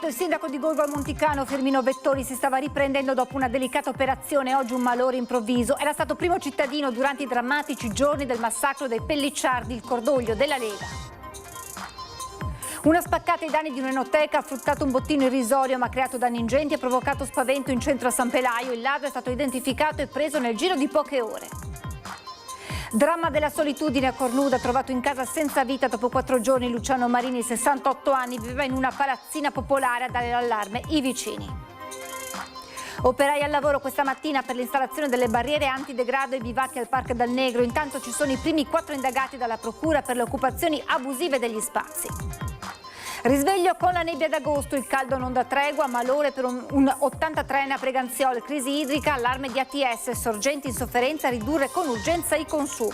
morto il sindaco di Gorgo al Monticano, Firmino Vettori, si stava riprendendo dopo una delicata operazione, oggi un malore improvviso. Era stato primo cittadino durante i drammatici giorni del massacro dei Pellicciardi, il cordoglio della Lega. Una spaccata ai danni di un'enoteca ha fruttato un bottino irrisorio ma ha creato danni ingenti e provocato spavento in centro a San Pelaio. Il ladro è stato identificato e preso nel giro di poche ore. Dramma della solitudine a Cornuda, trovato in casa senza vita dopo 4 giorni. Luciano Marini, 68 anni, viveva in una palazzina popolare a dare l'allarme i vicini. Operai al lavoro questa mattina per l'installazione delle barriere antidegrado ai bivacchi al Parco Dal Negro. Intanto ci sono i primi 4 indagati dalla procura per le occupazioni abusive degli spazi. Risveglio con la nebbia d'agosto, il caldo non dà tregua, malore per un 83enne a Preganziole, crisi idrica, allarme di ATS, sorgenti in sofferenza, ridurre con urgenza i consumi.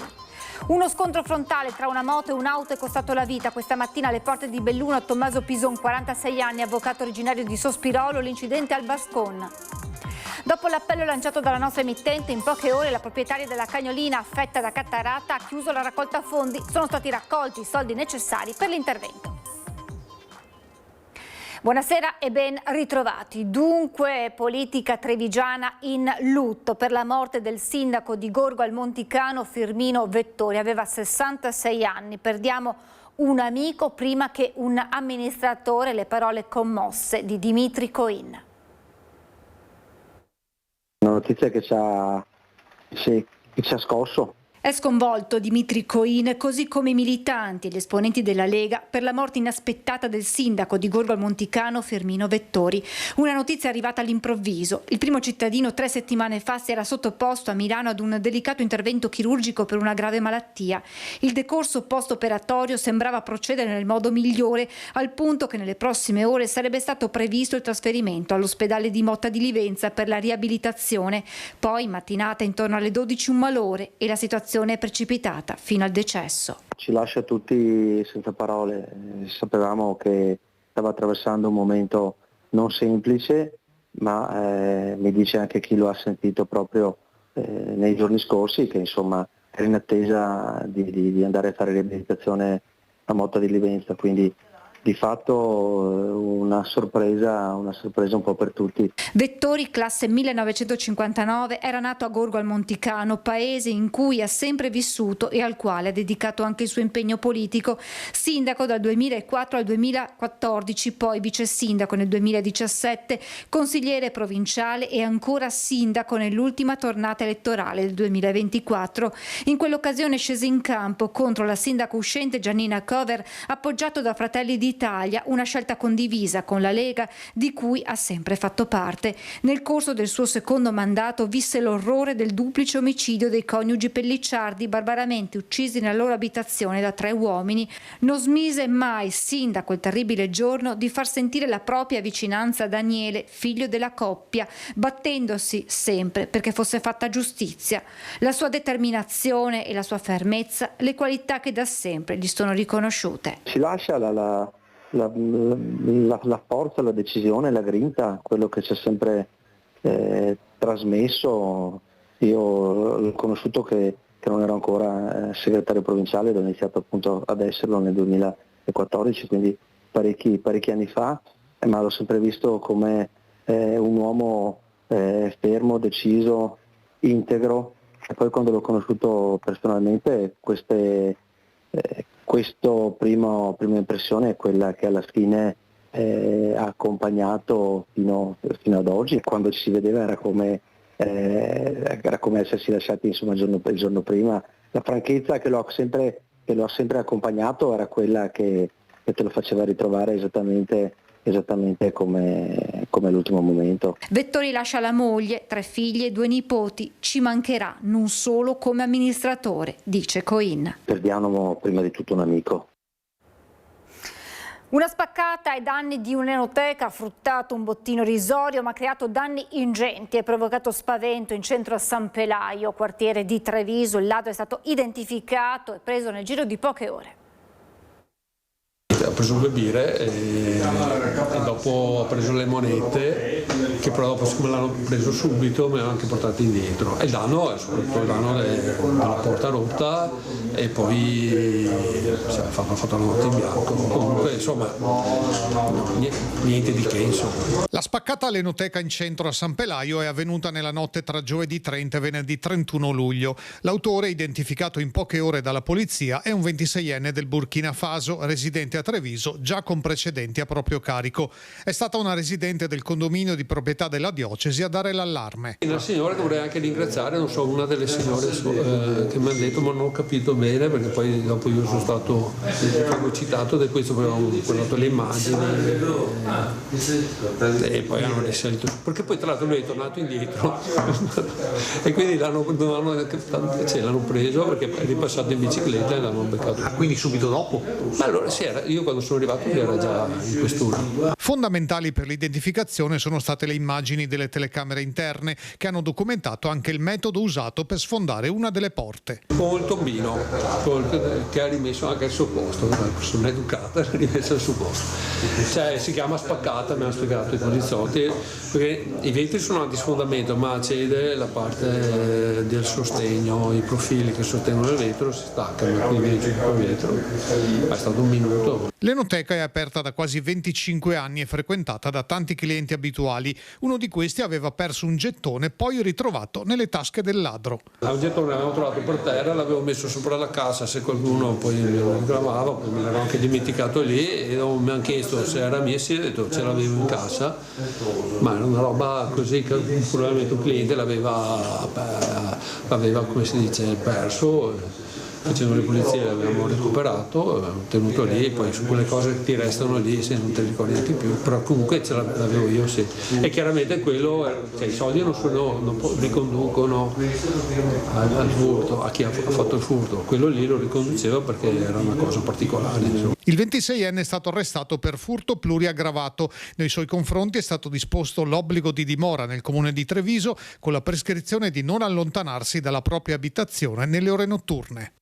Uno scontro frontale tra una moto e un'auto è costato la vita. Questa mattina alle porte di Belluno a Tommaso Pison, 46 anni, avvocato originario di Sospirolo, l'incidente al Bascon. Dopo l'appello lanciato dalla nostra emittente, in poche ore la proprietaria della cagnolina affetta da cattarata ha chiuso la raccolta fondi. Sono stati raccolti i soldi necessari per l'intervento. Buonasera e ben ritrovati. Dunque, politica trevigiana in lutto per la morte del sindaco di Gorgo al Monticano, Firmino Vettori. Aveva 66 anni. Perdiamo un amico prima che un amministratore. Le parole commosse di Dimitri Coin. Una notizia che ci ha scosso. È sconvolto Dimitri Coin, così come i militanti e gli esponenti della Lega, per la morte inaspettata del sindaco di Gorgo al Monticano, Firmino Vettori. Una notizia arrivata all'improvviso. Il primo cittadino 3 settimane fa si era sottoposto a Milano ad un delicato intervento chirurgico per una grave malattia. Il decorso post-operatorio sembrava procedere nel modo migliore, al punto che nelle prossime ore sarebbe stato previsto il trasferimento all'ospedale di Motta di Livenza per la riabilitazione. Poi, in mattinata, intorno alle 12, un malore e la situazione è precipitata fino al decesso. Ci lascia tutti senza parole. Sapevamo che stava attraversando un momento non semplice, ma mi dice anche chi lo ha sentito proprio nei giorni scorsi che insomma era in attesa di andare a fare riabilitazione a Motta di Livenza, quindi di fatto una sorpresa un po' per tutti. Vettori, classe 1959, era nato a Gorgo al Monticano, paese in cui ha sempre vissuto e al quale ha dedicato anche il suo impegno politico. Sindaco dal 2004 al 2014, poi vice sindaco nel 2017, consigliere provinciale e ancora sindaco nell'ultima tornata elettorale del 2024. In quell'occasione scese in campo contro la sindaco uscente Giannina Cover, appoggiato da Fratelli d'Italia, una scelta condivisa con la Lega di cui ha sempre fatto parte. Nel corso del suo secondo mandato visse l'orrore del duplice omicidio dei coniugi Pellicciardi, barbaramente uccisi nella loro abitazione da 3 uomini. Non smise mai, sin da quel terribile giorno, di far sentire la propria vicinanza a Daniele, figlio della coppia, battendosi sempre perché fosse fatta giustizia. La sua determinazione e la sua fermezza, le qualità che da sempre gli sono riconosciute. Ci lascia la forza, la decisione, la grinta, quello che ci ha sempre trasmesso. Io l'ho conosciuto che non ero ancora segretario provinciale, ho iniziato appunto ad esserlo nel 2014, quindi parecchi anni fa, ma l'ho sempre visto come un uomo fermo, deciso, integro, e poi quando l'ho conosciuto personalmente questa prima impressione è quella che alla fine ha accompagnato fino ad oggi. Quando ci si vedeva era come essersi lasciati insomma il giorno prima. La franchezza che lo ha sempre accompagnato era quella che te lo faceva ritrovare esattamente come l'ultimo momento. Vettori lascia la moglie, 3 figlie e 2 nipoti. Ci mancherà non solo come amministratore, dice Coin. Perdiamo prima di tutto un amico. Una spaccata ai danni di un'enoteca ha fruttato un bottino irrisorio ma ha creato danni ingenti e provocato spavento in centro a San Pelaio, quartiere di Treviso. Il ladro è stato identificato e preso nel giro di poche ore. ho preso 2 birre e dopo ho preso le monete, che però dopo, siccome l'hanno preso subito, me le hanno anche portate indietro. E il danno è soprattutto il danno della porta rotta, e poi ha fatto la notte in bianco. Comunque insomma niente di che, insomma. La spaccata all'Enoteca in centro a San Pelaio è avvenuta nella notte tra giovedì 30 e venerdì 31 luglio. L'autore, identificato in poche ore dalla polizia, è un 26enne del Burkina Faso, residente a Treviso, già con precedenti a proprio carico. È stata una residente del condominio di proprietà della diocesi a dare l'allarme. La signora che vorrei anche ringraziare, non so, una delle signore che mi hanno detto, ma non ho capito bene, perché poi dopo io sono stato fagocitato da questo, poi ho guardato le immagini e poi hanno risalito, perché poi tra l'altro lui è tornato indietro e quindi l'hanno preso perché è ripassato in bicicletta e l'hanno beccato. Quindi subito dopo? Ma allora sì, io quando sono arrivato lui era già in questura. Fondamentali per l'identificazione sono state le immagini delle telecamere interne che hanno documentato anche il metodo usato per sfondare una delle porte. Con il tombino che ha rimesso anche al suo posto, una persona educata, l'ha rimesso al suo posto. Cioè si chiama spaccata, mi hanno spiegato i poliziotti, perché i vetri sono antisfondamento, ma cede la parte del sostegno, i profili che sostengono il vetro si staccano, quindi giù il vetro. È stato un minuto. L'Enoteca è aperta da quasi 25 anni e frequentata da tanti clienti abituali. Uno di questi aveva perso un gettone poi ritrovato nelle tasche del ladro. Un gettone l'avevo trovato per terra, l'avevo messo sopra la cassa, se qualcuno poi mi lo reclamava, poi me l'avevo anche dimenticato lì e mi hanno chiesto se era mia, sì, ho detto ce l'avevo in cassa, ma era una roba così che probabilmente un cliente l'aveva come si dice, perso. Facendo le pulizie l'abbiamo recuperato, tenuto lì, e poi su quelle cose che ti restano lì se non te le ricordi neanche più, però comunque ce l'avevo io, sì. E chiaramente quello, cioè, i soldi non riconducono al furto, a chi ha fatto il furto, quello lì lo riconduceva perché era una cosa particolare. Insomma. Il 26enne è stato arrestato per furto pluriaggravato. Nei suoi confronti è stato disposto l'obbligo di dimora nel comune di Treviso con la prescrizione di non allontanarsi dalla propria abitazione nelle ore notturne.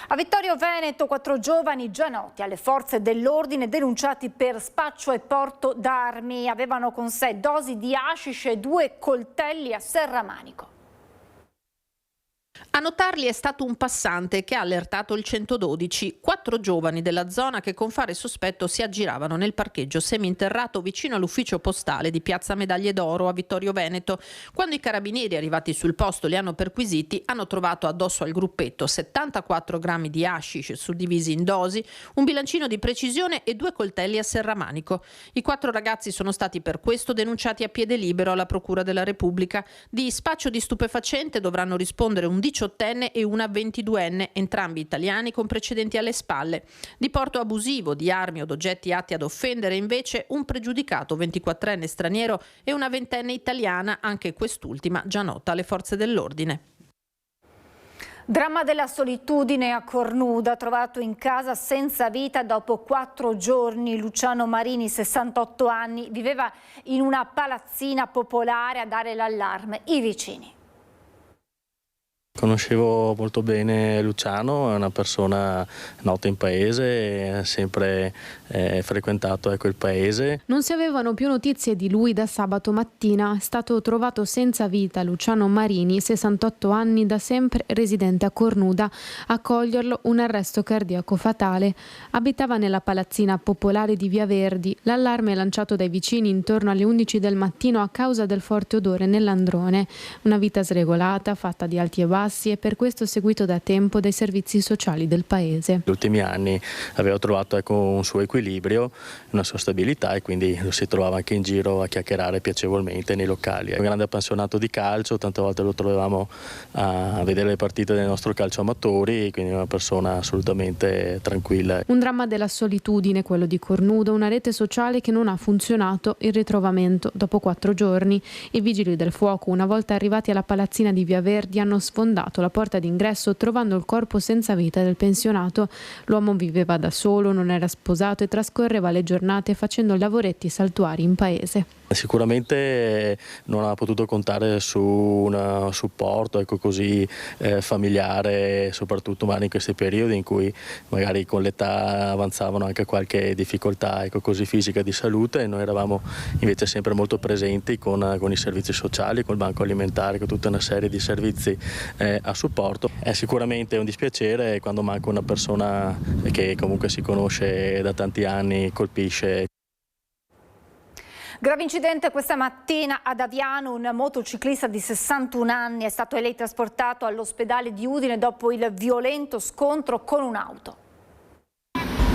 A Vittorio Veneto 4 giovani già noti alle forze dell'ordine denunciati per spaccio e porto d'armi. Avevano con sé dosi di hashish e 2 coltelli a serramanico. A notarli è stato un passante che ha allertato il 112. 4 giovani della zona che con fare sospetto si aggiravano nel parcheggio seminterrato vicino all'ufficio postale di Piazza Medaglie d'Oro a Vittorio Veneto. Quando i carabinieri arrivati sul posto li hanno perquisiti, hanno trovato addosso al gruppetto 74 grammi di hashish suddivisi in dosi, un bilancino di precisione e 2 coltelli a serramanico. I 4 ragazzi sono stati per questo denunciati a piede libero alla Procura della Repubblica. Di spaccio di stupefacente dovranno rispondere un 18enne e una 22enne, entrambi italiani con precedenti alle spalle. Di porto abusivo di armi o d'oggetti atti ad offendere invece un pregiudicato 24enne straniero e una 20enne italiana, anche quest'ultima già nota alle forze dell'ordine. Dramma della solitudine a Cornuda, trovato in casa senza vita dopo 4 giorni. Luciano Marini, 68 anni, viveva in una palazzina popolare a dare l'allarme. I vicini. Conoscevo molto bene Luciano, è una persona nota in paese, ha sempre frequentato il paese. Non si avevano più notizie di lui da sabato mattina. È stato trovato senza vita Luciano Marini, 68 anni, da sempre residente a Cornuda. A coglierlo un arresto cardiaco fatale. Abitava nella palazzina popolare di Via Verdi. L'allarme è lanciato dai vicini intorno alle 11 del mattino a causa del forte odore nell'androne. Una vita sregolata, fatta di alti e bassi, e per questo seguito da tempo dai servizi sociali del paese. Negli ultimi anni aveva trovato un suo equilibrio, una sua stabilità, e quindi lo si trovava anche in giro a chiacchierare piacevolmente nei locali. È un grande appassionato di calcio, tante volte lo trovavamo a vedere le partite del nostro calcio amatori, quindi una persona assolutamente tranquilla. Un dramma della solitudine, quello di Cornuda, una rete sociale che non ha funzionato, il ritrovamento dopo 4 giorni. I vigili del fuoco, una volta arrivati alla palazzina di Via Verdi, hanno sfondato sfondato la porta d'ingresso trovando il corpo senza vita del pensionato. L'uomo viveva da solo, non era sposato e trascorreva le giornate facendo lavoretti saltuari in paese. Sicuramente non ha potuto contare su un supporto così familiare, soprattutto magari in questi periodi in cui magari con l'età avanzavano anche qualche difficoltà così fisica di salute, e noi eravamo invece sempre molto presenti con i servizi sociali, col banco alimentare, con tutta una serie di servizi a supporto. È sicuramente un dispiacere quando manca una persona che comunque si conosce da tanti anni, colpisce. Grave incidente questa mattina ad Aviano, un motociclista di 61 anni è stato trasportato all'ospedale di Udine dopo il violento scontro con un'auto.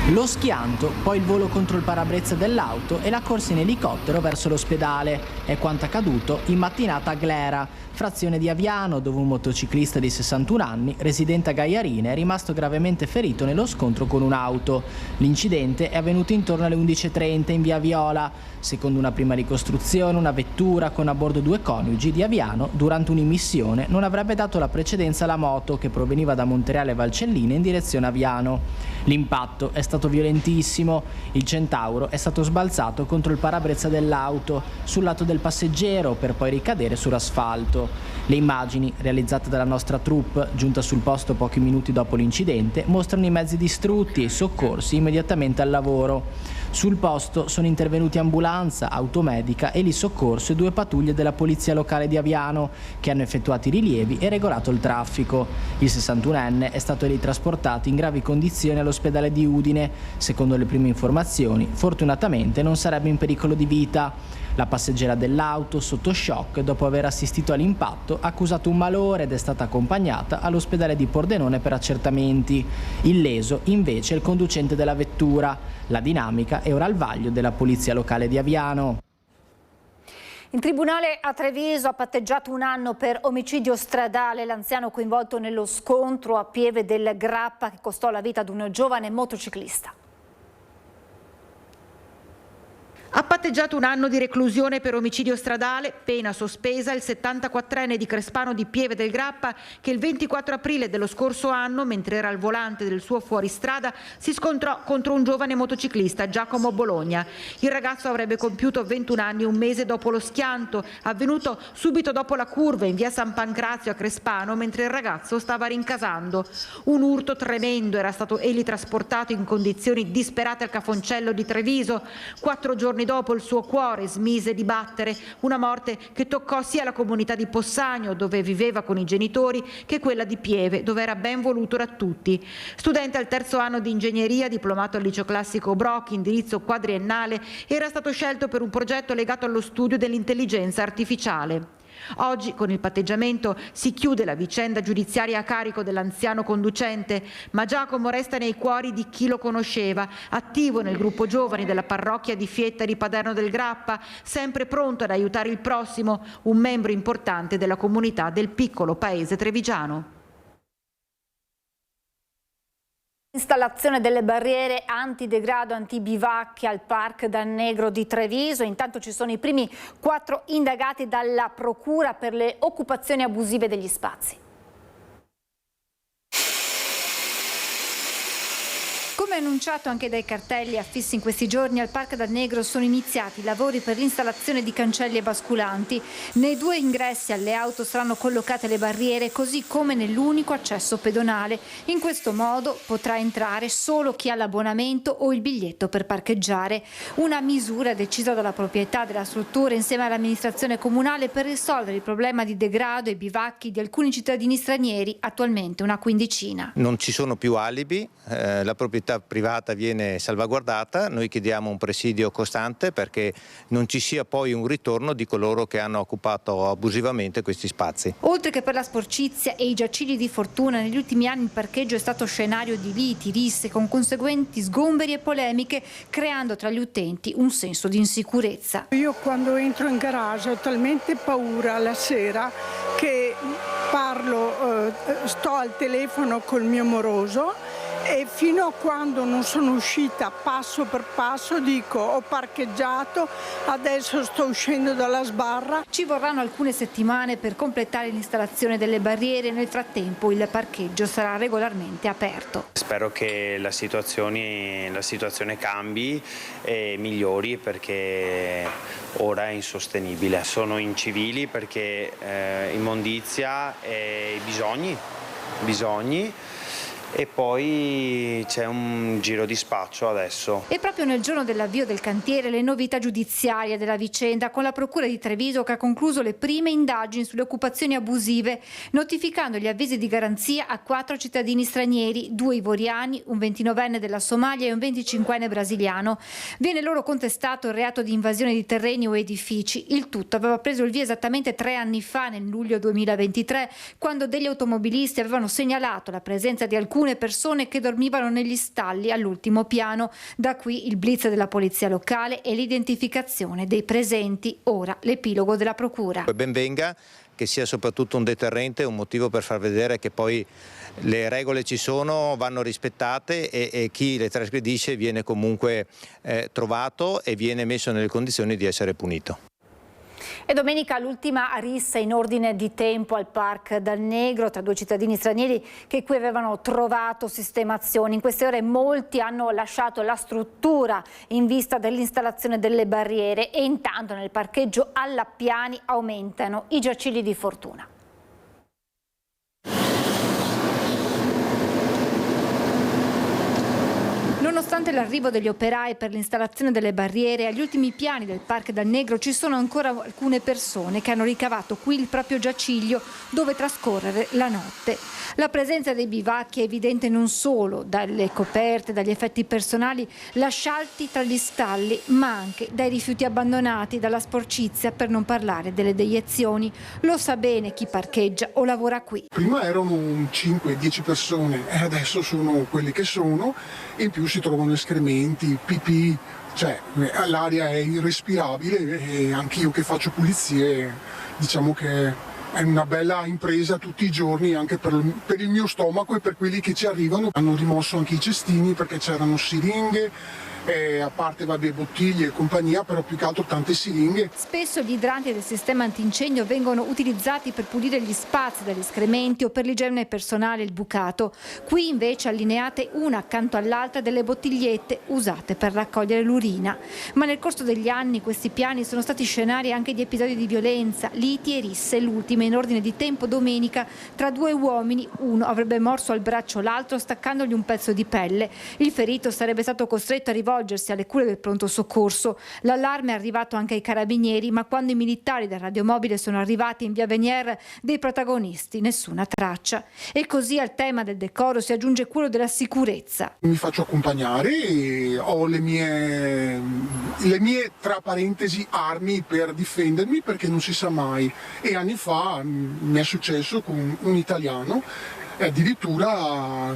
Lo schianto, poi il volo contro il parabrezza dell'auto e la corsa in elicottero verso l'ospedale. È quanto accaduto in mattinata a Glera, frazione di Aviano, dove un motociclista di 61 anni, residente a Gaiarine, è rimasto gravemente ferito nello scontro con un'auto. L'incidente è avvenuto intorno alle 11:30 in via Viola. Secondo una prima ricostruzione, una vettura con a bordo 2 coniugi di Aviano, durante un'immissione, non avrebbe dato la precedenza alla moto che proveniva da Montereale Valcelline in direzione Aviano. L'impatto è stato violentissimo. Il Centauro è stato sbalzato contro il parabrezza dell'auto, sul lato del passeggero, per poi ricadere sull'asfalto. Le immagini, realizzate dalla nostra troupe, giunta sul posto pochi minuti dopo l'incidente, mostrano i mezzi distrutti e i soccorsi immediatamente al lavoro. Sul posto sono intervenuti ambulanza, automedica e lì soccorso e 2 pattuglie della polizia locale di Aviano che hanno effettuato i rilievi e regolato il traffico. Il 61enne è stato lì trasportato in gravi condizioni all'ospedale di Udine. Secondo le prime informazioni, fortunatamente non sarebbe in pericolo di vita. La passeggera dell'auto, sotto shock dopo aver assistito all'impatto, ha accusato un malore ed è stata accompagnata all'ospedale di Pordenone per accertamenti. Illeso invece è il conducente della vettura. La dinamica è ora al vaglio della polizia locale di Aviano. Il tribunale a Treviso ha patteggiato 1 anno per omicidio stradale l'anziano coinvolto nello scontro a Pieve del Grappa che costò la vita ad un giovane motociclista. Ha patteggiato 1 anno di reclusione per omicidio stradale, pena sospesa il 74enne di Crespano di Pieve del Grappa che il 24 aprile dello scorso anno, mentre era al volante del suo fuoristrada, si scontrò contro un giovane motociclista, Giacomo Bologna. Il ragazzo avrebbe compiuto 21 anni 1 mese dopo lo schianto, avvenuto subito dopo la curva in via San Pancrazio a Crespano, mentre il ragazzo stava rincasando. Un urto tremendo, era stato egli trasportato in condizioni disperate al Cafoncello di Treviso. 4 giorni dopo il suo cuore smise di battere, una morte che toccò sia la comunità di Possagno, dove viveva con i genitori, che quella di Pieve, dove era ben voluto da tutti. Studente al 3° anno di ingegneria, diplomato al liceo classico Brocchi, indirizzo quadriennale, era stato scelto per un progetto legato allo studio dell'intelligenza artificiale. Oggi, con il patteggiamento, si chiude la vicenda giudiziaria a carico dell'anziano conducente, ma Giacomo resta nei cuori di chi lo conosceva, attivo nel gruppo giovani della parrocchia di Fietta di Paderno del Grappa, sempre pronto ad aiutare il prossimo, un membro importante della comunità del piccolo paese trevigiano. Installazione delle barriere antidegrado antibivacchi al Parc dal Negro di Treviso. Intanto ci sono i primi 4 indagati dalla Procura per le occupazioni abusive degli spazi. Come annunciato anche dai cartelli affissi in questi giorni, al Parc dal Negro sono iniziati i lavori per l'installazione di cancelli e basculanti. Nei 2 ingressi alle auto saranno collocate le barriere, così come nell'unico accesso pedonale. In questo modo potrà entrare solo chi ha l'abbonamento o il biglietto per parcheggiare. Una misura decisa dalla proprietà della struttura insieme all'amministrazione comunale per risolvere il problema di degrado e bivacchi di alcuni cittadini stranieri, attualmente una quindicina. Non ci sono più alibi, la proprietà privata viene salvaguardata, noi chiediamo un presidio costante perché non ci sia poi un ritorno di coloro che hanno occupato abusivamente questi spazi. Oltre che per la sporcizia e i giacigli di fortuna, negli ultimi anni il parcheggio è stato scenario di liti, risse con conseguenti sgomberi e polemiche, creando tra gli utenti un senso di insicurezza. Io quando entro in garage ho talmente paura la sera che sto al telefono col mio moroso e fino a quando non sono uscita passo per passo dico ho parcheggiato, adesso sto uscendo dalla sbarra. Ci vorranno alcune settimane per completare l'installazione delle barriere, nel frattempo il parcheggio sarà regolarmente aperto. Spero che la situazione cambi e migliori, perché ora è insostenibile. Sono incivili perché immondizia e bisogni. E poi c'è un giro di spaccio adesso. E proprio nel giorno dell'avvio del cantiere le novità giudiziarie della vicenda, con la Procura di Treviso che ha concluso le prime indagini sulle occupazioni abusive, notificando gli avvisi di garanzia a 4 cittadini stranieri, 2 ivoriani, un 29enne della Somalia e un 25enne brasiliano. Viene loro contestato il reato di invasione di terreni o edifici. Il tutto aveva preso il via esattamente 3 anni fa, nel luglio 2023, quando degli automobilisti avevano segnalato la presenza di alcune persone che dormivano negli stalli all'ultimo piano. Da qui il blitz della polizia locale e l'identificazione dei presenti. Ora l'epilogo della procura. Ben venga, che sia soprattutto un deterrente, un motivo per far vedere che poi le regole ci sono, vanno rispettate e chi le trasgredisce viene comunque trovato e viene messo nelle condizioni di essere punito. E domenica l'ultima rissa in ordine di tempo al Parc Dal Negro tra 2 cittadini stranieri che qui avevano trovato sistemazioni. In queste ore molti hanno lasciato la struttura in vista dell'installazione delle barriere e intanto nel parcheggio Allappiani aumentano i giacigli di fortuna. Nonostante l'arrivo degli operai per l'installazione delle barriere, agli ultimi piani del Parc Dal Negro ci sono ancora alcune persone che hanno ricavato qui il proprio giaciglio dove trascorrere la notte. La presenza dei bivacchi è evidente non solo dalle coperte, dagli effetti personali lasciati tra gli stalli, ma anche dai rifiuti abbandonati, dalla sporcizia, per non parlare delle deiezioni. Lo sa bene chi parcheggia o lavora qui. Prima erano 5-10 persone e adesso sono quelli che sono, e in più si trovano escrementi, pipì, cioè l'aria è irrespirabile e anch'io che faccio pulizie diciamo che è una bella impresa tutti i giorni anche per il mio stomaco e per quelli che ci arrivano. Hanno rimosso anche i cestini perché c'erano siringhe, a parte bottiglie e compagnia, però più che altro tante siringhe. Spesso gli idranti del sistema antincendio vengono utilizzati per pulire gli spazi dagli escrementi o per l'igiene personale, il bucato. Qui invece allineate una accanto all'altra delle bottigliette usate per raccogliere l'urina. Ma nel corso degli anni questi piani sono stati scenari anche di episodi di violenza, liti e risse, l'ultima in ordine di tempo domenica tra 2 uomini. Uno avrebbe morso al braccio l'altro staccandogli un pezzo di pelle. Il ferito sarebbe stato costretto a rivolgersi alle cure del pronto soccorso. L'allarme è arrivato anche ai carabinieri, ma quando i militari del radiomobile sono arrivati in via Venier, dei protagonisti nessuna traccia. E così al tema del decoro si aggiunge quello della sicurezza. Mi faccio accompagnare e ho le mie tra parentesi armi per difendermi, perché non si sa mai. E anni fa mi è successo con un italiano, addirittura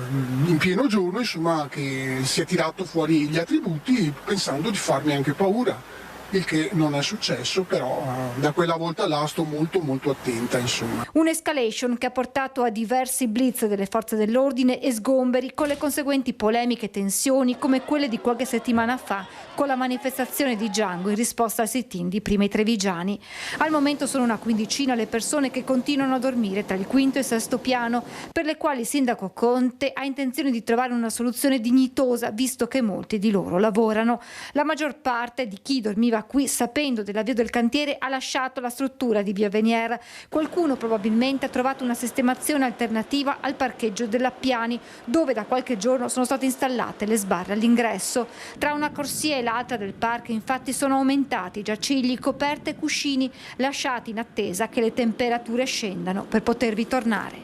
in pieno giorno, insomma, che si è tirato fuori gli attributi pensando di farmi anche paura. Il che non è successo, però da quella volta là sto molto attenta, insomma. Un'escalation che ha portato a diversi blitz delle forze dell'ordine e sgomberi, con le conseguenti polemiche e tensioni come quelle di qualche settimana fa con la manifestazione di Django in risposta al sit-in di Prima i Trevigiani. Al momento sono una quindicina le persone che continuano a dormire tra il quinto e il sesto piano, per le quali il sindaco Conte ha intenzione di trovare una soluzione dignitosa, visto che molti di loro lavorano. La maggior parte di chi dormiva qui, sapendo dell'avvio del cantiere, ha lasciato la struttura di via Venier. Qualcuno probabilmente ha trovato una sistemazione alternativa al parcheggio dell'Appiani, dove da qualche giorno sono state installate le sbarre all'ingresso. Tra una corsia e l'altra del parco infatti sono aumentati giacigli, coperte e cuscini lasciati in attesa che le temperature scendano per potervi tornare.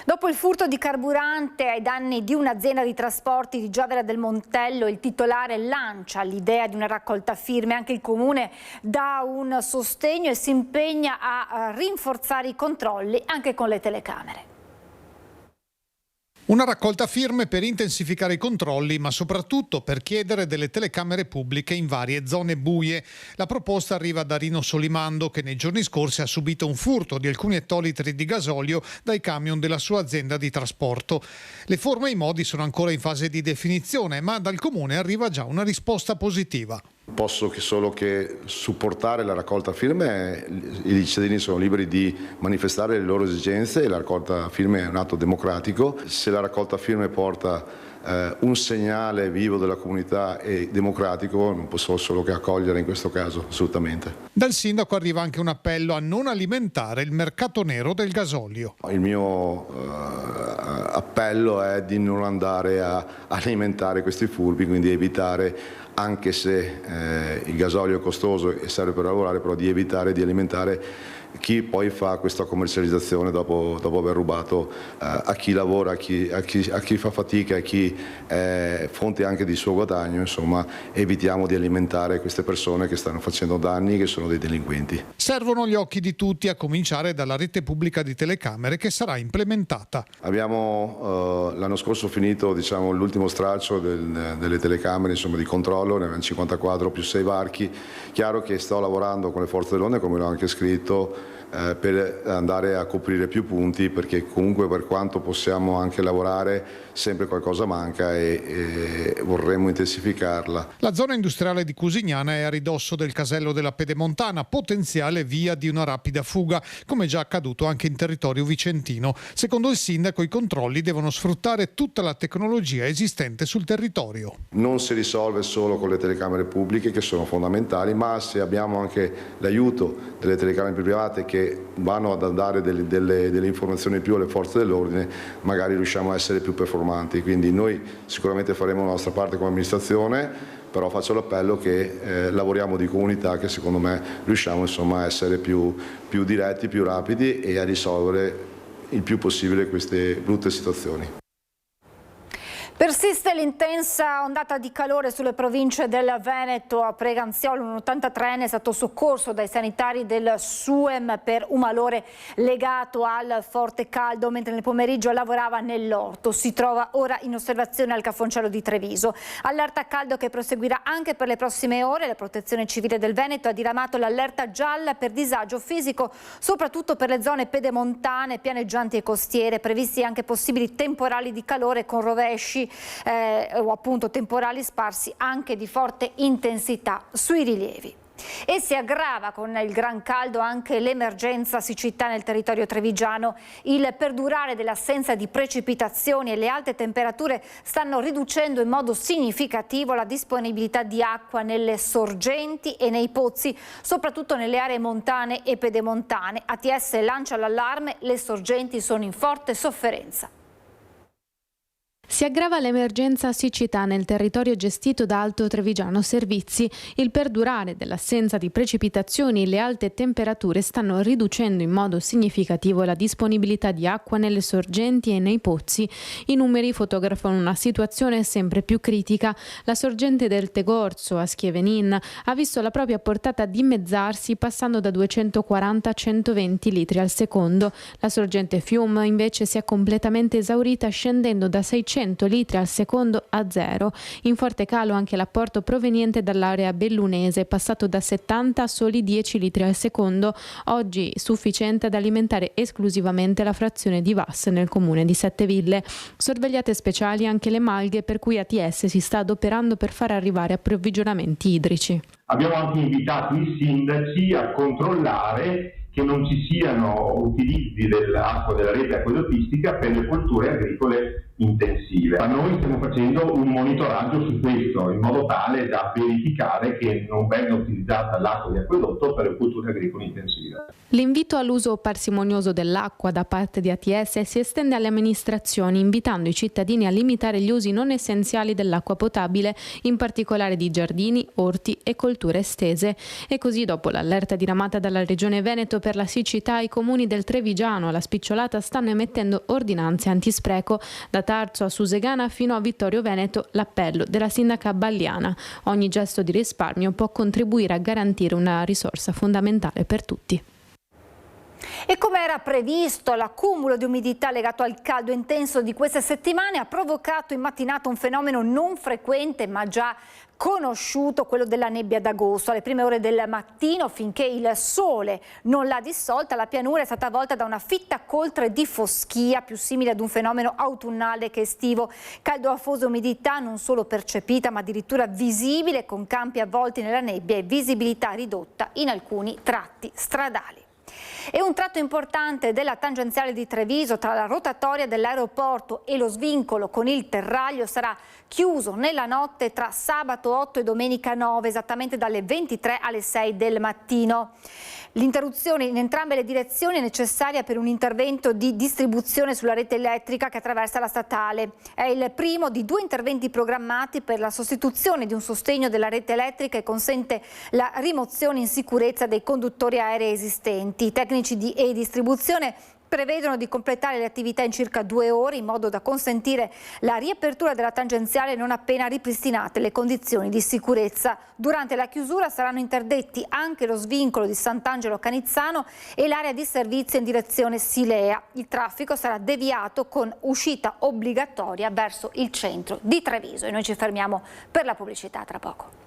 Dopo il furto di carburante ai danni di un'azienda di trasporti di Giovera del Montello, il titolare lancia l'idea di una raccolta firme. Anche il Comune dà un sostegno e si impegna a rinforzare i controlli anche con le telecamere. Una raccolta firme per intensificare i controlli, ma soprattutto per chiedere delle telecamere pubbliche in varie zone buie. La proposta arriva da Rino Solimando, che nei giorni scorsi ha subito un furto di alcuni ettolitri di gasolio dai camion della sua azienda di trasporto. Le forme e i modi sono ancora in fase di definizione, ma dal Comune arriva già una risposta positiva. Posso solo che supportare la raccolta firme, i cittadini sono liberi di manifestare le loro esigenze e la raccolta firme è un atto democratico. Se la raccolta firme porta un segnale vivo della comunità e democratico, non posso solo che accogliere in questo caso, assolutamente. Dal sindaco arriva anche un appello a non alimentare il mercato nero del gasolio. Il mio appello è di non andare a alimentare questi furbi, quindi evitare, anche se il gasolio è costoso e serve per lavorare, però di evitare di alimentare chi poi fa questa commercializzazione dopo aver rubato a chi lavora, a chi fa fatica, a chi è fonte anche di suo guadagno. Insomma, evitiamo di alimentare queste persone che stanno facendo danni, che sono dei delinquenti. Servono gli occhi di tutti, a cominciare dalla rete pubblica di telecamere che sarà implementata. Abbiamo l'anno scorso finito l'ultimo stralcio delle telecamere, insomma, di controllo, ne abbiamo 54 più 6 varchi. Chiaro che sto lavorando con le forze dell'ordine, come l'ho anche scritto, per andare a coprire più punti, perché comunque per quanto possiamo anche lavorare sempre qualcosa manca e vorremmo intensificarla. La zona industriale di Cusignana è a ridosso del casello della Pedemontana, potenziale via di una rapida fuga, come già accaduto anche in territorio vicentino. Secondo il sindaco i controlli devono sfruttare tutta la tecnologia esistente sul territorio. Non si risolve solo con le telecamere pubbliche, che sono fondamentali, ma se abbiamo anche l'aiuto delle telecamere private che vanno ad dare delle informazioni più alle forze dell'ordine, magari riusciamo a essere più performanti. Quindi noi sicuramente faremo la nostra parte come amministrazione, però faccio l'appello che lavoriamo di comunità, che secondo me riusciamo insomma a essere più diretti, più rapidi e a risolvere il più possibile queste brutte situazioni. Persiste l'intensa ondata di calore sulle province del Veneto. A Preganziolo un 83enne è stato soccorso dai sanitari del SUEM per un malore legato al forte caldo mentre nel pomeriggio lavorava nell'orto. Si trova ora in osservazione al Cafoncello di Treviso. Allerta caldo che proseguirà anche per le prossime ore. La Protezione Civile del Veneto ha diramato l'allerta gialla per disagio fisico, soprattutto per le zone pedemontane, pianeggianti e costiere. Previsti anche possibili temporali di calore con rovesci o appunto temporali sparsi anche di forte intensità sui rilievi. E si aggrava con il gran caldo anche l'emergenza siccità nel territorio trevigiano. Il perdurare dell'assenza di precipitazioni e le alte temperature stanno riducendo in modo significativo la disponibilità di acqua nelle sorgenti e nei pozzi, soprattutto nelle aree montane e pedemontane. ATS lancia l'allarme, le sorgenti sono in forte sofferenza. Si aggrava l'emergenza siccità nel territorio gestito da Alto Trevigiano Servizi. Il perdurare dell'assenza di precipitazioni e le alte temperature stanno riducendo in modo significativo la disponibilità di acqua nelle sorgenti e nei pozzi. I numeri fotografano una situazione sempre più critica. La sorgente del Tegorzo a Schievenin ha visto la propria portata dimezzarsi passando da 240 a 120 litri al secondo. La sorgente Fium invece si è completamente esaurita scendendo da 600 litri al secondo a 0. In forte calo anche l'apporto proveniente dall'area bellunese, passato da 70 a soli 10 litri al secondo, oggi sufficiente ad alimentare esclusivamente la frazione di Vas nel comune di Setteville. Sorvegliate speciali anche le malghe, per cui ATS si sta adoperando per far arrivare approvvigionamenti idrici. Abbiamo anche invitato i sindaci a controllare che non ci siano utilizzi dell'acqua della rete acquedottistica per le colture agricole intensive. Ma noi stiamo facendo un monitoraggio su questo, in modo tale da verificare che non venga utilizzata l'acqua di acquedotto per le colture agricole intensive. L'invito all'uso parsimonioso dell'acqua da parte di ATS si estende alle amministrazioni, invitando i cittadini a limitare gli usi non essenziali dell'acqua potabile, in particolare di giardini, orti e colture estese. E così, dopo l'allerta diramata dalla Regione Veneto per la siccità, i comuni del Trevigiano alla Spicciolata stanno emettendo ordinanze antispreco. Da Tarzo a Susegana fino a Vittorio Veneto l'appello della sindaca Balliana. Ogni gesto di risparmio può contribuire a garantire una risorsa fondamentale per tutti. E come era previsto, l'accumulo di umidità legato al caldo intenso di queste settimane ha provocato in mattinata un fenomeno non frequente ma già conosciuto, quello della nebbia d'agosto. Alle prime ore del mattino, finché il sole non l'ha dissolta, la pianura è stata avvolta da una fitta coltre di foschia, più simile ad un fenomeno autunnale che estivo. Caldo afoso e umidità non solo percepita ma addirittura visibile, con campi avvolti nella nebbia e visibilità ridotta in alcuni tratti stradali. E un tratto importante della tangenziale di Treviso tra la rotatoria dell'aeroporto e lo svincolo con il terraglio sarà chiuso nella notte tra sabato 8 e domenica 9, esattamente dalle 23 alle 6 del mattino. L'interruzione in entrambe le direzioni è necessaria per un intervento di distribuzione sulla rete elettrica che attraversa la statale. È il primo di 2 interventi programmati per la sostituzione di un sostegno della rete elettrica e consente la rimozione in sicurezza dei conduttori aerei esistenti. I tecnici di e-distribuzione prevedono di completare le attività in circa 2 ore in modo da consentire la riapertura della tangenziale non appena ripristinate le condizioni di sicurezza. Durante la chiusura saranno interdetti anche lo svincolo di Sant'Angelo Canizzano e l'area di servizio in direzione Silea. Il traffico sarà deviato con uscita obbligatoria verso il centro di Treviso. E noi ci fermiamo per la pubblicità tra poco.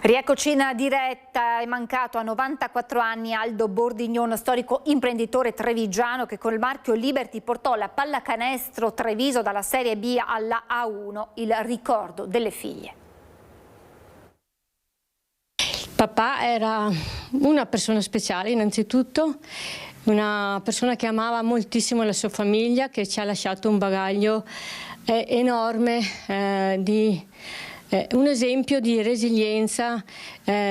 Rieccoci in diretta. È mancato a 94 anni Aldo Bordignon, storico imprenditore trevigiano che con il marchio Liberty portò la pallacanestro Treviso dalla Serie B alla A1, il ricordo delle figlie. Papà era una persona speciale innanzitutto, una persona che amava moltissimo la sua famiglia, che ci ha lasciato un bagaglio enorme un esempio di resilienza,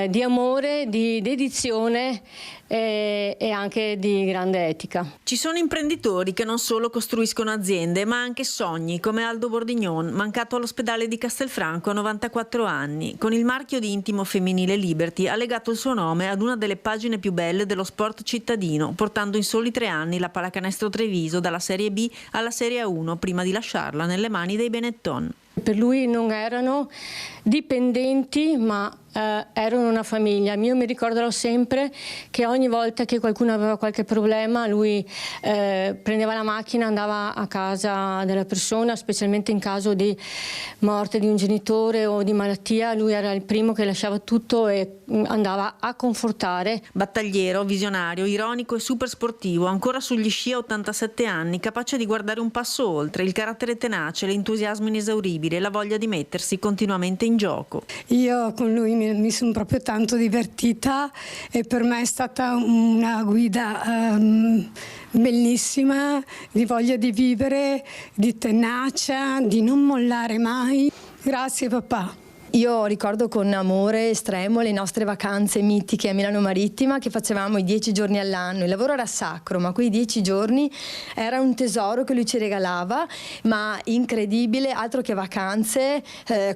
di amore, di dedizione e anche di grande etica. Ci sono imprenditori che non solo costruiscono aziende ma anche sogni, come Aldo Bordignon, mancato all'ospedale di Castelfranco a 94 anni. Con il marchio di intimo femminile Liberty ha legato il suo nome ad una delle pagine più belle dello sport cittadino, portando in soli 3 anni la pallacanestro Treviso dalla Serie B alla Serie A1 prima di lasciarla nelle mani dei Benetton. Per lui non erano dipendenti ma erano una famiglia. Io mi ricorderò sempre che ogni volta che qualcuno aveva qualche problema lui prendeva la macchina, andava a casa della persona, specialmente in caso di morte di un genitore o di malattia. Lui era il primo che lasciava tutto e andava a confortare. Battagliero, visionario, ironico e super sportivo, ancora sugli sci a 87 anni, capace di guardare un passo oltre, il carattere tenace, l'entusiasmo inesauribile, la voglia di mettersi continuamente in gioco. Io con lui mi sono proprio tanto divertita e per me è stata una guida bellissima, di voglia di vivere, di tenacia, di non mollare mai. Grazie papà. Io ricordo con amore estremo le nostre vacanze mitiche a Milano Marittima che facevamo i 10 giorni all'anno. Il lavoro era sacro, ma quei 10 giorni era un tesoro che lui ci regalava, ma incredibile, altro che vacanze,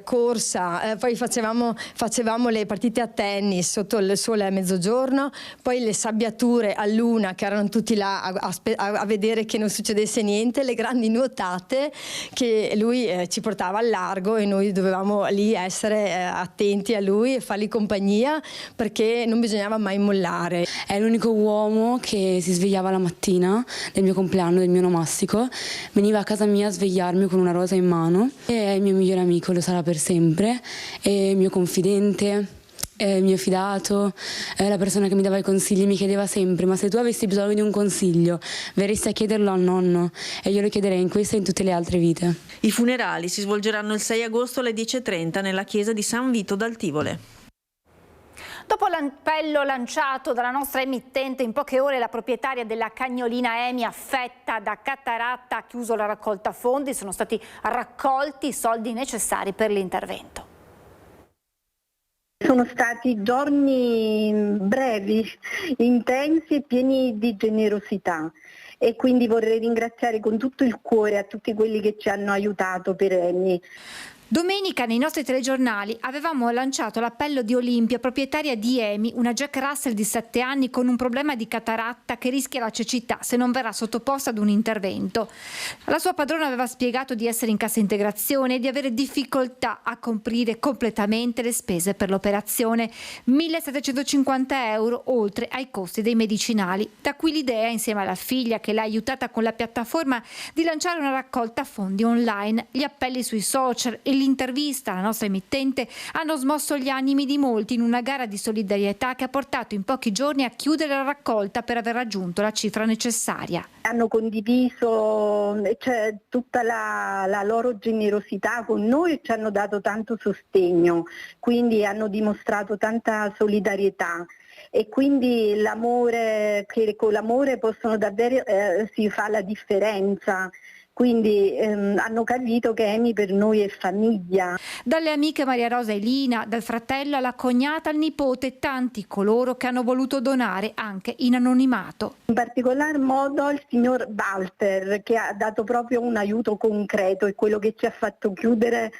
corsa, poi facevamo le partite a tennis sotto il sole a mezzogiorno, poi le sabbiature a luna che erano tutti là a vedere che non succedesse niente, le grandi nuotate che lui ci portava al largo e noi dovevamo lì essere attenti a lui e fargli compagnia perché non bisognava mai mollare. È l'unico uomo che si svegliava la mattina del mio compleanno, del mio nomastico, veniva a casa mia a svegliarmi con una rosa in mano e è il mio migliore amico, lo sarà per sempre, è il mio confidente, è il mio fidato, è la persona che mi dava i consigli, mi chiedeva sempre: ma se tu avessi bisogno di un consiglio verresti a chiederlo al nonno? E io lo chiederei in questa e in tutte le altre vite. I funerali si svolgeranno il 6 agosto alle 10:30 nella chiesa di San Vito d'Al Tivole. Dopo l'appello lanciato dalla nostra emittente, in poche ore la proprietaria della cagnolina Emi, affetta da cataratta, ha chiuso la raccolta fondi. Sono stati raccolti i soldi necessari per l'intervento. Sono stati giorni brevi, intensi e pieni di generosità e quindi vorrei ringraziare con tutto il cuore a tutti quelli che ci hanno aiutato per Emi. Domenica nei nostri telegiornali avevamo lanciato l'appello di Olimpia, proprietaria di Amy, una Jack Russell di 7 anni con un problema di cataratta che rischia la cecità se non verrà sottoposta ad un intervento. La sua padrona aveva spiegato di essere in cassa integrazione e di avere difficoltà a coprire completamente le spese per l'operazione, 1.750 euro oltre ai costi dei medicinali. Da qui l'idea, insieme alla figlia che l'ha aiutata con la piattaforma, di lanciare una raccolta fondi online. Gli appelli sui social e l'intervista alla nostra emittente hanno smosso gli animi di molti in una gara di solidarietà che ha portato in pochi giorni a chiudere la raccolta per aver raggiunto la cifra necessaria. Hanno condiviso tutta la loro generosità con noi e ci hanno dato tanto sostegno, quindi hanno dimostrato tanta solidarietà. E quindi con l'amore possono davvero si fa la differenza. Quindi hanno capito che Amy per noi è famiglia. Dalle amiche Maria Rosa e Lina, dal fratello alla cognata al nipote, tanti coloro che hanno voluto donare anche in anonimato. In particolar modo il signor Walter, che ha dato proprio un aiuto concreto, è quello che ci ha fatto chiudere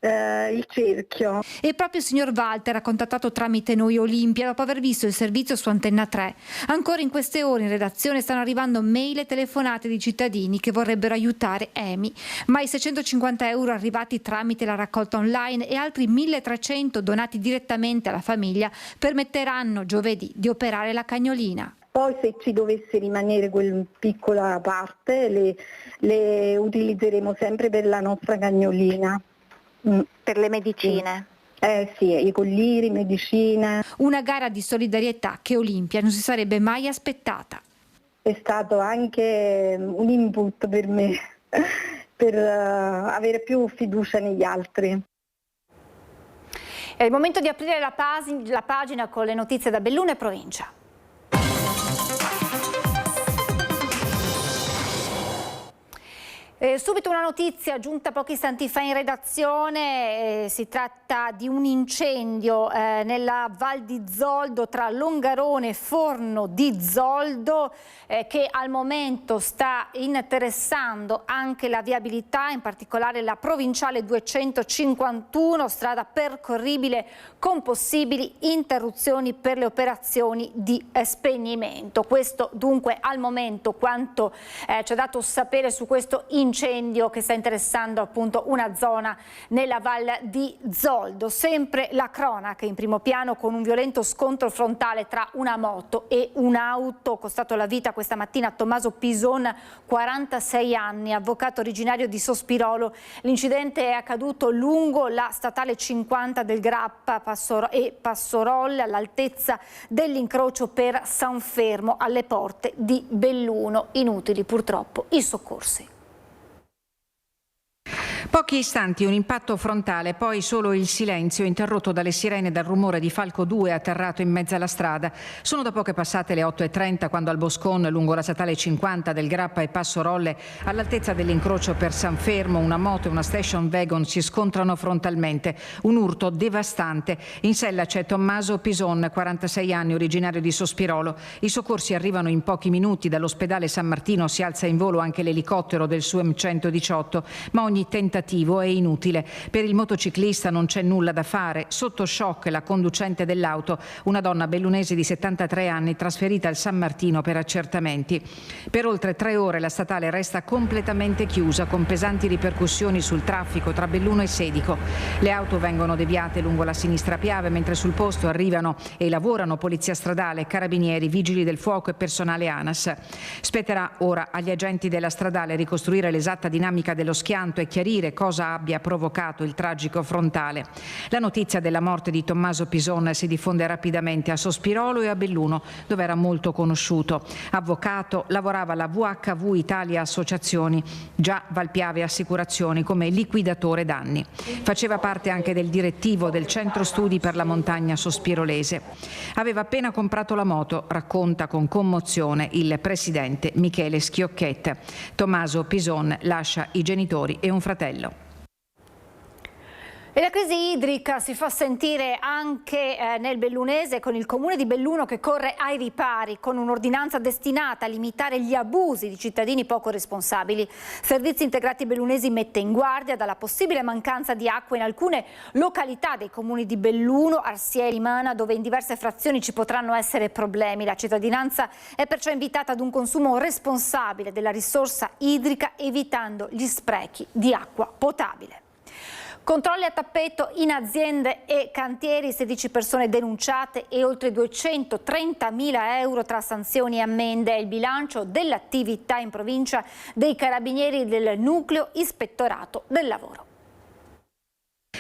il cerchio. E proprio il signor Walter ha contattato tramite noi Olimpia dopo aver visto il servizio su Antenna 3. Ancora in queste ore in redazione stanno arrivando mail e telefonate di cittadini che vorrebbero aiutare Amy, ma i 650 euro arrivati tramite la raccolta online e altri 1.300 donati direttamente alla famiglia permetteranno giovedì di operare la cagnolina. Poi se ci dovesse rimanere quella piccola parte le utilizzeremo sempre per la nostra cagnolina. Per le medicine? Sì, i colliri, medicine. Una gara di solidarietà che Olimpia non si sarebbe mai aspettata. È stato anche un input per me, per avere più fiducia negli altri. È il momento di aprire la pagina con le notizie da Belluno e provincia. Subito una notizia giunta pochi istanti fa in redazione, si tratta di un incendio nella Val di Zoldo tra Longarone e Forno di Zoldo che al momento sta interessando anche la viabilità, in particolare la provinciale 251, strada percorribile con possibili interruzioni per le operazioni di spegnimento. Questo dunque al momento quanto ci ha dato sapere su questo incendio che sta interessando appunto una zona nella Val di Zoldo. Sempre la cronaca in primo piano con un violento scontro frontale tra una moto e un'auto, costato la vita questa mattina a Tommaso Pison, 46 anni, avvocato originario di Sospirolo. L'incidente è accaduto lungo la statale 50 del Grappa e Passorol all'altezza dell'incrocio per San Fermo alle porte di Belluno. Inutili purtroppo i soccorsi. Pochi istanti, un impatto frontale, poi solo il silenzio interrotto dalle sirene e dal rumore di Falco 2 atterrato in mezzo alla strada. Sono da poco passate le 8:30 quando al Boscon, lungo la statale 50 del Grappa e Passorolle, all'altezza dell'incrocio per San Fermo, una moto e una station wagon si scontrano frontalmente. Un urto devastante. In sella c'è Tommaso Pison, 46 anni, originario di Sospirolo. I soccorsi arrivano in pochi minuti. Dall'ospedale San Martino si alza in volo anche l'elicottero del SUEM 118, ma ogni tentativo è inutile. Per il motociclista non c'è nulla da fare. Sotto shock la conducente dell'auto, una donna bellunese di 73 anni trasferita al San Martino per accertamenti. Per oltre 3 ore la statale resta completamente chiusa con pesanti ripercussioni sul traffico tra Belluno e Sedico. Le auto vengono deviate lungo la sinistra Piave mentre sul posto arrivano e lavorano polizia stradale, carabinieri, vigili del fuoco e personale ANAS. Spetterà ora agli agenti della stradale ricostruire l'esatta dinamica dello schianto e chiarire cosa abbia provocato il tragico frontale. La notizia della morte di Tommaso Pison si diffonde rapidamente a Sospirolo e a Belluno, dove era molto conosciuto. Avvocato, lavorava alla VHV Italia Associazioni, già Valpiave Assicurazioni, come liquidatore danni. Faceva parte anche del direttivo del Centro Studi per la Montagna Sospirolese. Aveva appena comprato la moto, racconta con commozione il presidente Michele Schiocchet. Tommaso Pison lascia i genitori e un fratello. E la crisi idrica si fa sentire anche nel bellunese, con il comune di Belluno che corre ai ripari con un'ordinanza destinata a limitare gli abusi di cittadini poco responsabili. Servizi Integrati Bellunesi mette in guardia dalla possibile mancanza di acqua in alcune località dei comuni di Belluno, Arsieri, Mana, dove in diverse frazioni ci potranno essere problemi. La cittadinanza è perciò invitata ad un consumo responsabile della risorsa idrica, evitando gli sprechi di acqua potabile. Controlli a tappeto in aziende e cantieri, 16 persone denunciate e oltre 230.000 euro tra sanzioni e ammende. È il bilancio dell'attività in provincia dei Carabinieri del Nucleo Ispettorato del Lavoro.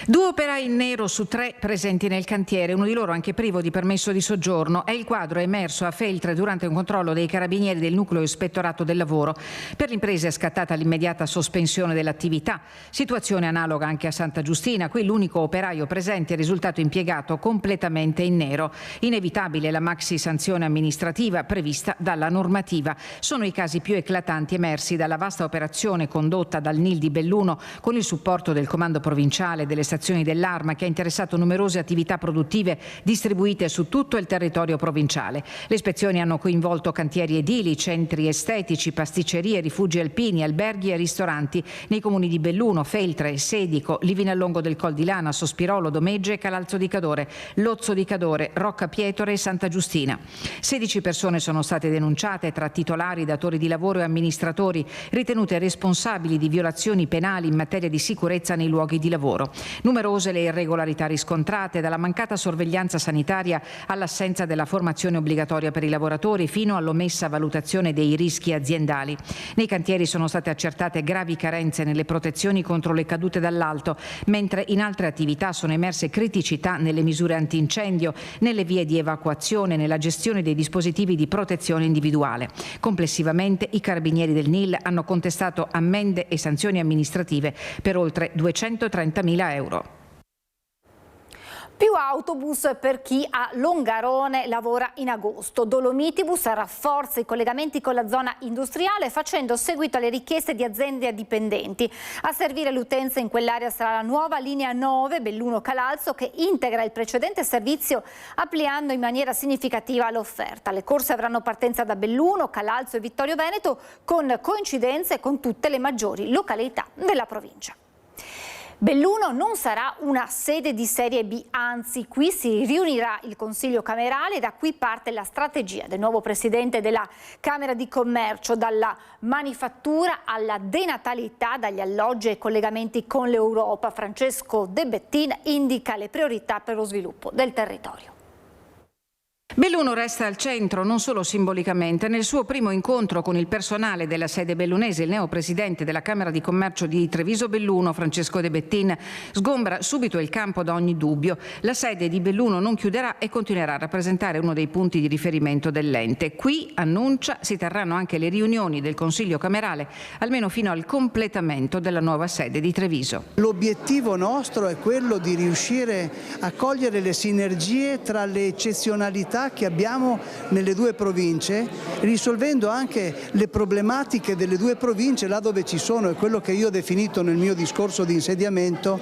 2 operai in nero su 3 presenti nel cantiere, uno di loro anche privo di permesso di soggiorno. È il quadro emerso a Feltre durante un controllo dei Carabinieri del Nucleo Ispettorato del Lavoro. Per l'impresa è scattata l'immediata sospensione dell'attività. Situazione analoga anche a Santa Giustina. Qui l'unico operaio presente è risultato impiegato completamente in nero. Inevitabile la maxi sanzione amministrativa prevista dalla normativa. Sono i casi più eclatanti emersi dalla vasta operazione condotta dal NIL di Belluno con il supporto del comando provinciale, delle stazioni dell'Arma, che ha interessato numerose attività produttive distribuite su tutto il territorio provinciale. Le ispezioni hanno coinvolto cantieri edili, centri estetici, pasticcerie, rifugi alpini, alberghi e ristoranti nei comuni di Belluno, Feltre, Sedico, Livinallongo del Col di Lana, Sospirolo, Domegge, Calalzo di Cadore, Lozzo di Cadore, Rocca Pietore e Santa Giustina. 16 persone sono state denunciate tra titolari, datori di lavoro e amministratori, ritenute responsabili di violazioni penali in materia di sicurezza nei luoghi di lavoro. Numerose le irregolarità riscontrate, dalla mancata sorveglianza sanitaria all'assenza della formazione obbligatoria per i lavoratori fino all'omessa valutazione dei rischi aziendali. Nei cantieri sono state accertate gravi carenze nelle protezioni contro le cadute dall'alto, mentre in altre attività sono emerse criticità nelle misure antincendio, nelle vie di evacuazione, nella gestione dei dispositivi di protezione individuale. Complessivamente i carabinieri del NIL hanno contestato ammende e sanzioni amministrative per oltre 230.000 euro. Più autobus per chi a Longarone lavora in agosto. Dolomitibus rafforza i collegamenti con la zona industriale facendo seguito alle richieste di aziende e dipendenti. A servire l'utenza in quell'area sarà la nuova linea 9 Belluno-Calalzo, che integra il precedente servizio ampliando in maniera significativa l'offerta. Le corse avranno partenza da Belluno, Calalzo e Vittorio Veneto, con coincidenze con tutte le maggiori località della provincia. Belluno non sarà una sede di serie B, anzi qui si riunirà il Consiglio Camerale e da qui parte la strategia del nuovo Presidente della Camera di Commercio, dalla manifattura alla denatalità, dagli alloggi ai collegamenti con l'Europa. Francesco De Bettin indica le priorità per lo sviluppo del territorio. Belluno resta al centro, non solo simbolicamente. Nel suo primo incontro con il personale della sede bellunese, il neopresidente della Camera di Commercio di Treviso Belluno, Francesco De Bettin, sgombra subito il campo da ogni dubbio. La sede di Belluno non chiuderà e continuerà a rappresentare uno dei punti di riferimento dell'ente. Qui, annuncia, si terranno anche le riunioni del Consiglio Camerale, almeno fino al completamento della nuova sede di Treviso. L'obiettivo nostro è quello di riuscire a cogliere le sinergie tra le eccezionalità che abbiamo nelle due province, risolvendo anche le problematiche delle due province là dove ci sono, è quello che io ho definito nel mio discorso di insediamento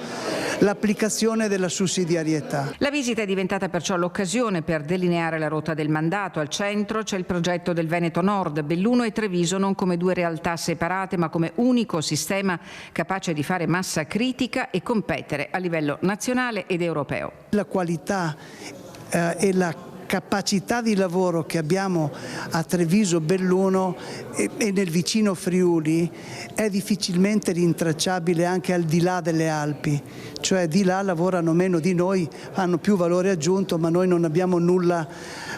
l'applicazione della sussidiarietà. La visita è diventata perciò l'occasione per delineare la rotta del mandato. Al centro c'è il progetto del Veneto Nord, Belluno e Treviso non come due realtà separate ma come unico sistema capace di fare massa critica e competere a livello nazionale ed europeo. La qualità e la capacità di lavoro che abbiamo a Treviso, Belluno e nel vicino Friuli è difficilmente rintracciabile anche al di là delle Alpi, cioè di là lavorano meno di noi, hanno più valore aggiunto, ma noi non abbiamo nulla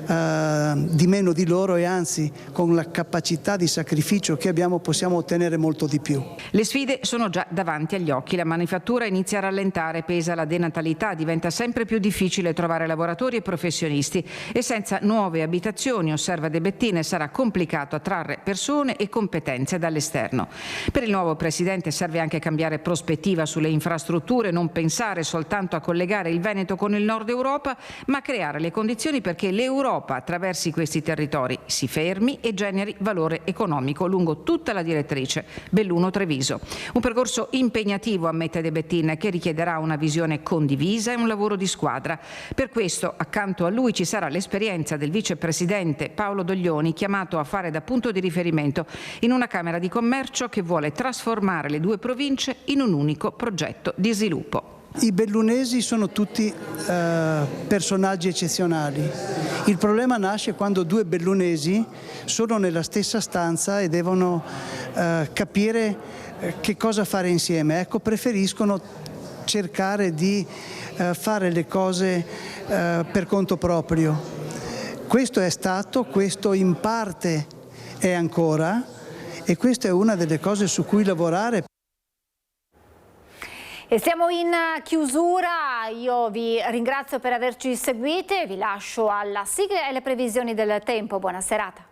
di meno di loro e anzi con la capacità di sacrificio che abbiamo possiamo ottenere molto di più. Le sfide sono già davanti agli occhi, la manifattura inizia a rallentare, pesa la denatalità, diventa sempre più difficile trovare lavoratori e professionisti. e senza nuove abitazioni, osserva De Bettine, sarà complicato attrarre persone e competenze dall'esterno. Per il nuovo Presidente serve anche cambiare prospettiva sulle infrastrutture, non pensare soltanto a collegare il Veneto con il Nord Europa, ma creare le condizioni perché l'Europa attraversi questi territori, si fermi e generi valore economico lungo tutta la direttrice Belluno-Treviso. Un percorso impegnativo, ammette De Bettine, che richiederà una visione condivisa e un lavoro di squadra. Per questo, accanto a lui, ci sarà l'esperienza del vicepresidente Paolo Doglioni, chiamato a fare da punto di riferimento in una Camera di Commercio che vuole trasformare le due province in un unico progetto di sviluppo. I bellunesi sono tutti personaggi eccezionali. Il problema nasce quando due bellunesi sono nella stessa stanza e devono capire che cosa fare insieme. Ecco, preferiscono cercare di fare le cose per conto proprio. Questo è stato, questo in parte è ancora, e questa è una delle cose su cui lavorare. E siamo in chiusura, io vi ringrazio per averci seguiti, vi lascio alla sigla e alle previsioni del tempo. Buona serata.